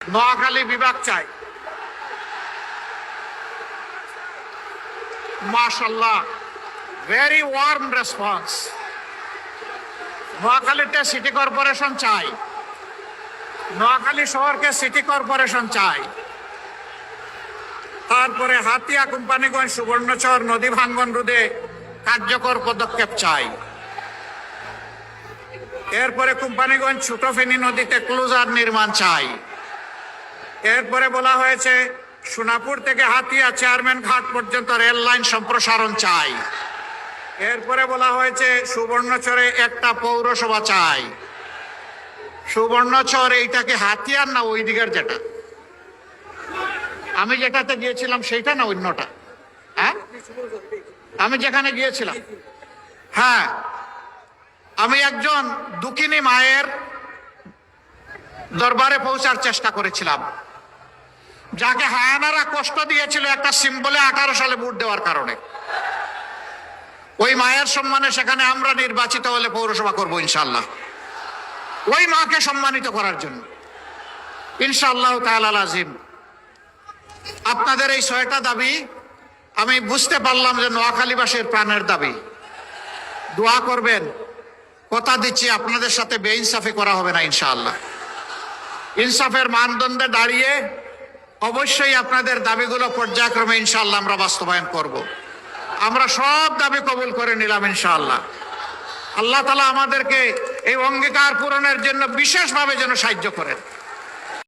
নোয়াখালী বিভাগ চাই। মাশাআল্লাহ, ভেরি ওয়ার্ম রেসপন্স। নোয়াখালীতে সিটি কর্পোরেশন চাই, নোয়াখালী শহরকে সিটি কর্পোরেশন চাই। তারপরে হাতিয়া, কোম্পানিগঞ্জ, সুবর্ণচর নদী ভাঙ্গন রোধে কার্যকর পদক্ষেপ চাই। এরপরে কোম্পানিগঞ্জ ছোট ফেনী নদীতে ক্লোজার নির্মাণ চাই। এরপরে বলা হয়েছে সোনাপুর থেকে হাতিয়া চেয়ারম্যান ঘাট পর্যন্ত রেল লাইন সম্প্রসারণ চাই। এরপরে বলা হয়েছে সুবর্ণচরে একটা পৌরসভা চাই। সুবর্ণচর এইটাকে হাতিয়ার না ওই দিকের যেটা আমি যেটাতে গিয়েছিলাম সেইটা না অন্যটা? হ্যাঁ, আমি যেখানে গিয়েছিলাম, হ্যাঁ, আমি একজন দুঃখিনী মায়ের দরবারে পৌঁছার চেষ্টা করেছিলাম, যাকে হায়ানারা কষ্ট দিয়েছিল একটা সিম্বলে 18 সালে ভোট দেওয়ার কারণে। ওই মায়ের সম্মানে সেখানে আমরা নির্বাচিত হলে পৌরসভা করব ইনশাআল্লাহ, ওই মাকে সম্মানিত করার জন্য ইনশাআল্লাহ তাআলা আজিম। আপনাদের এই 6টা দাবি আমি বুঝতে পারলাম যে নোয়াখালীবাসীর প্রাণের দাবি। দোয়া করবেন, কথা দিচ্ছি আপনাদের সাথে বেইনসাফি করা হবে না ইনশাআল্লাহ। ইনসাফের মানদণ্ডে দাঁড়িয়ে অবশ্যই আপনাদের দাবিগুলো পর্যায়ক্রমে ইনশাআল্লাহ আমরা বাস্তবায়ন করব। আমরা সব দাবি কবুল করে নিলাম ইনশাআল্লাহ। আল্লাহ তাআলা আমাদেরকে এই অঙ্গীকার পূরণের জন্য বিশেষভাবে যেন সাহায্য করেন।